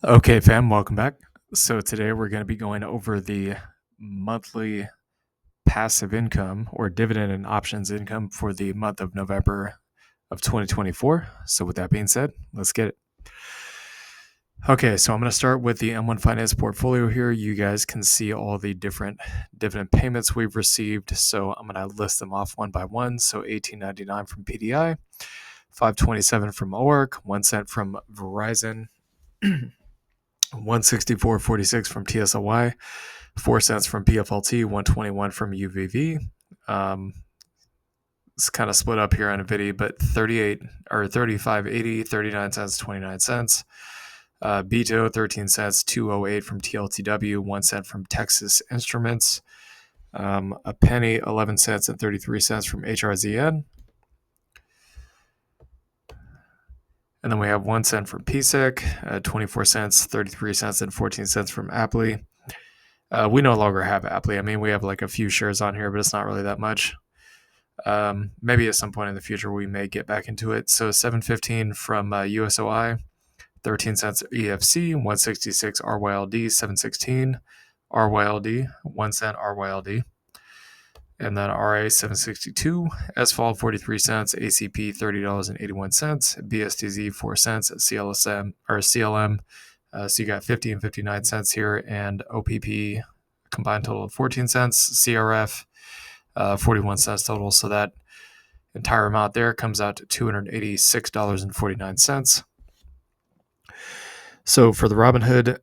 Okay, fam, welcome back. So today we're going to be going over the monthly passive income or dividend and options income for the month of November of 2024. So with that being said, let's get it. Okay, so I'm going to start with the M1 Finance portfolio here. You guys can see all the different dividend payments we've received. So I'm going to list them off one by one. So $18.99 from PDI, $5.27 from ORC, 1 cent from Verizon, 164.46 from TSLY, 4 cents from PFLT, 121 from UVV. It's kind of split up here on NVIDIA, but 38 or 35.80, 39 cents, 29 cents. BTO 13 cents, 208 from TLTW, 1 cent from Texas Instruments, a penny, 11 cents and 33 cents from HRZN. And then we have 1 cent from PSEC, 24 cents, 33 cents, and 14 cents from Aptly. We no longer have Aptly. I mean, we have like a few shares on here, but it's not really that much. Maybe at some point in the future we may get back into it. So 7.15 from USOI, 13 cents EFC, 166 RYLD, 7.16 RYLD, 1 cent RYLD. And then RA 762, SFAL 43 cents, ACP $30.81, BSTZ 4 cents, CLSM or CLM. So you got 50 and 59 cents here, and OPP combined total of 14 cents, CRF 41 cents total. So that entire amount there comes out to $286.49. So for the Robinhood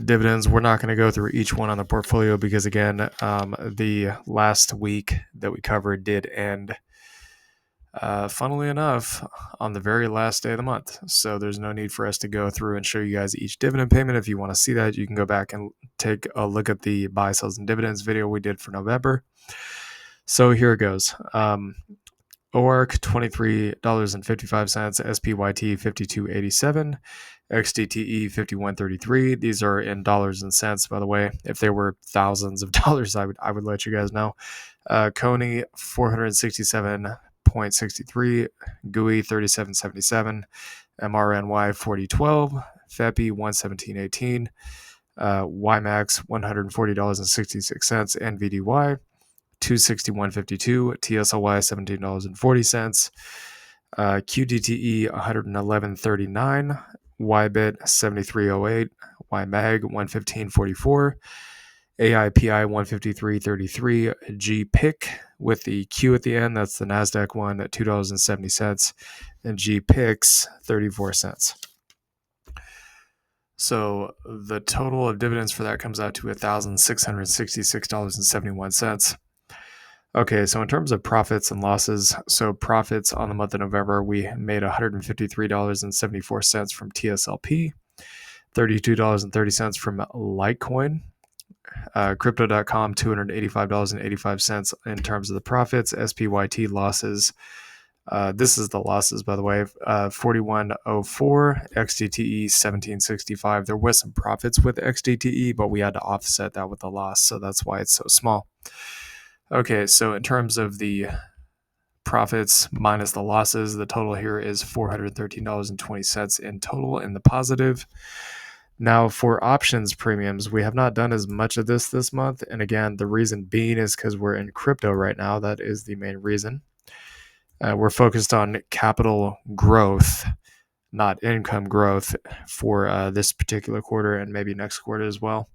dividends, we're not going to go through each one on the portfolio because, again, the last week that we covered did end, funnily enough, on the very last day of the month. So there's no need for us to go through and show you guys each dividend payment. If you want to see that, you can go back and take a look at the buy, sells, and dividends video we did for November. So here it goes. ORC $23.55, SPYT $52.87, XDTE $51.33. These are in dollars and cents, by the way. If they were thousands of dollars, I would let you guys know. Coney $467.63, GUI $37.77, MRNY $40.12, FEPI $117.18, YMAX $140.66, NVDY $261.52, TSLY $17.40, QDTE $111.39, YBIT $73.08, YMAG $115.44, AIPI $153.33, GPIC with the Q at the end, that's the NASDAQ one, at $2.70, and GPIX 34 cents. So the total of dividends for that comes out to $1,666.71. Okay, so in terms of profits and losses, so profits on the month of November, we made $153.74 from TSLP, $32.30 from Litecoin, Crypto.com, $285.85 in terms of the profits, SPYT losses. This is the losses, by the way, 4104, XDTE 1765. There was some profits with XDTE, but we had to offset that with the loss, so that's why it's so small. Okay, so in terms of the profits minus the losses, the total here is $413.20 in total in the positive. Now, for options premiums, we have not done as much of this month. And again, the reason being is because we're in crypto right now. That is the main reason. We're focused on capital growth, not income growth for this particular quarter and maybe next quarter as well.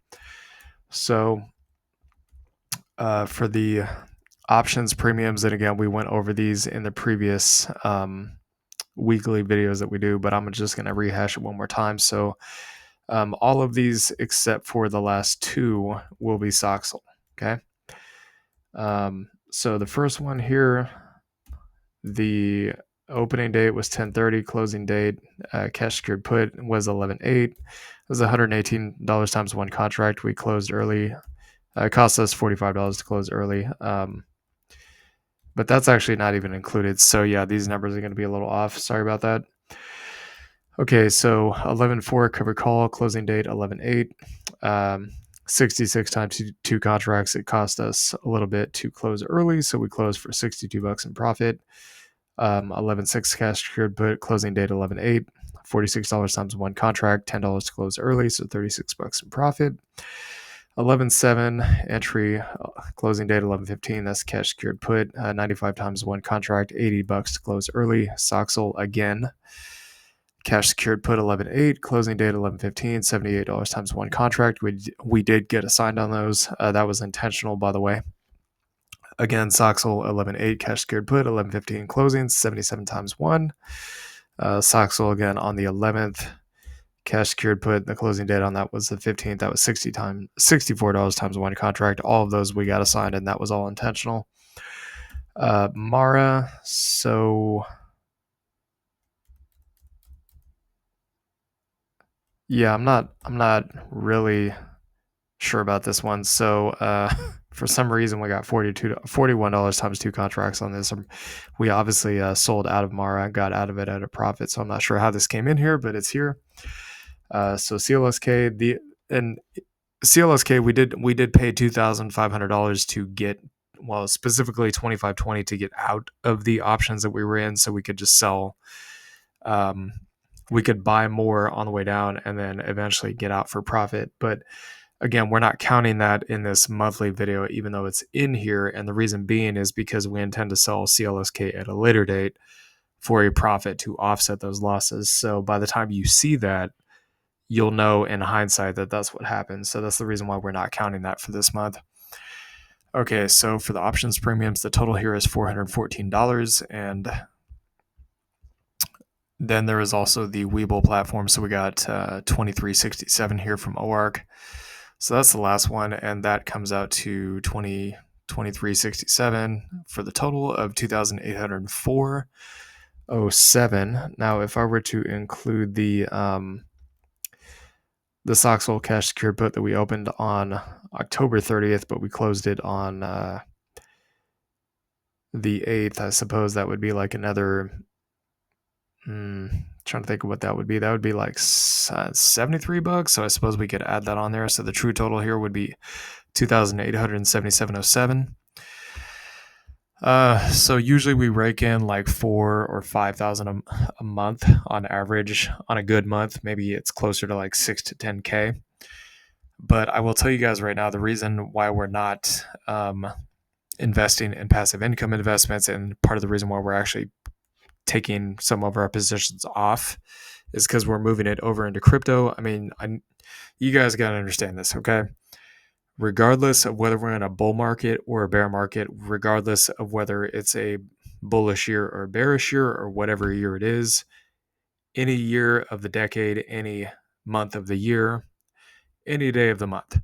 So for the options premiums, and again, we went over these in the previous weekly videos that we do, but I'm just going to rehash it one more time. So all of these except for the last two will be Soxel. Okay. So the first one here, the opening date was 10:30, closing date, cash secured put was 11.8. It was $118 times one contract. We closed early. It cost us $45 to close early. But that's actually not even included. So yeah, these numbers are going to be a little off. Sorry about that. Okay, so 11.4 covered call, closing date 11.8. 66 times two contracts. It cost us a little bit to close early, so we closed for $62 in profit. 11.6 cash secured put, closing date 11.8. $46 times one contract, $10 to close early, so $36 in profit. 11.7 entry, closing date 11.15. That's cash secured put. 95 times one contract, $80 to close early. Soxel again. Cash secured put 11.8, closing date 11.15, $78 times one contract. We did get assigned on those. That was intentional, by the way. Again, Soxel 11.8, cash secured put 11.15, closing 77 times one. Soxel again on the 11th. Cash secured put, the closing date on that was the 15th. That was $64 times one contract. All of those we got assigned, and that was all intentional. Mara, so yeah, I'm not really sure about this one. So for some reason we got $41 times two contracts on this. We obviously sold out of Mara, got out of it at a profit. So I'm not sure how this came in here, but it's here. So CLSK, CLSK, we did pay $2,500 to get, well, specifically $2,520 to get out of the options that we were in, so we could just sell. We could buy more on the way down and then eventually get out for profit. But again, we're not counting that in this monthly video, even though it's in here. And the reason being is because we intend to sell CLSK at a later date for a profit to offset those losses. So by the time you see that, you'll know in hindsight that that's what happened. So that's the reason why we're not counting that for this month. Okay, so for the options premiums, the total here is $414. And then there is also the Webull platform. So we got 2367 here from OARC. So that's the last one, and that comes out to 2367 for the total of 2,804.07. Now, if I were to include the Soxel cash secured put that we opened on October 30th, but we closed it on the 8th, I suppose that would be like another. Trying to think of what that would be. That would be like $73. So I suppose we could add that on there. So the true total here would be 2,877.07. So usually we rake in like 4,000 or 5,000 a month on average. On a good month, maybe it's closer to like 6 to 10K. But I will tell you guys right now, the reason why we're not investing in passive income investments, and part of the reason why we're actually taking some of our positions off, is because we're moving it over into crypto. I mean, you guys got to understand this, okay? Regardless of whether we're in a bull market or a bear market, regardless of whether it's a bullish year or a bearish year or whatever year it is, any year of the decade, any month of the year, any day of the month,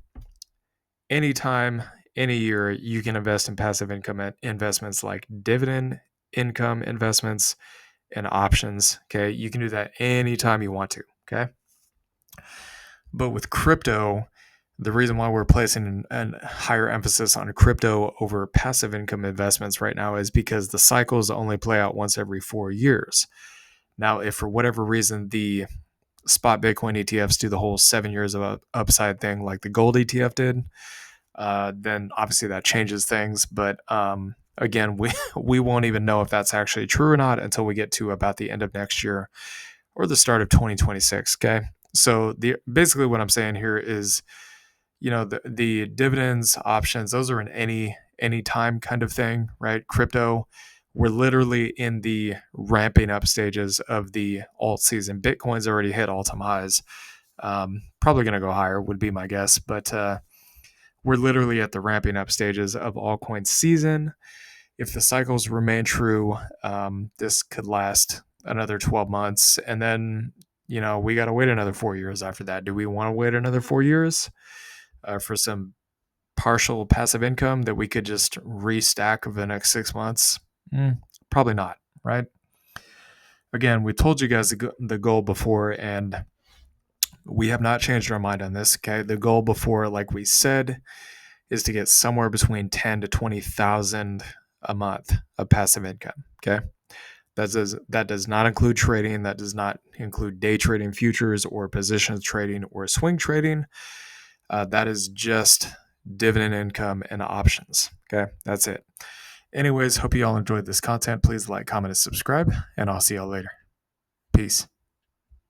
anytime, any year, you can invest in passive income investments like dividend income investments and options. Okay, you can do that anytime you want to. Okay, but with crypto, the reason why we're placing a higher emphasis on crypto over passive income investments right now is because the cycles only play out once every 4 years. Now, if for whatever reason the spot Bitcoin ETFs do the whole 7 years of a upside thing like the gold ETF did, then obviously that changes things. But again, we won't even know if that's actually true or not until we get to about the end of next year or the start of 2026. Okay, so basically what I'm saying here is, the dividends, options, those are in any time kind of thing, right? Crypto, we're literally in the ramping up stages of the alt season. Bitcoin's already hit all-time highs. Probably going to go higher would be my guess, but we're literally at the ramping up stages of altcoin season. If the cycles remain true, this could last another 12 months. And then, we got to wait another 4 years after that. Do we want to wait another 4 years for some partial passive income that we could just restack over the next 6 months? Probably not, right? Again, we told you guys the goal before, and we have not changed our mind on this. Okay, the goal before, like we said, is to get somewhere between 10 to 20,000 a month of passive income. Okay, that does not include trading. That does not include day trading futures or positions trading or swing trading. That is just dividend income and options. Okay, that's it. Anyways, hope you all enjoyed this content. Please like, comment, and subscribe, and I'll see y'all later. Peace.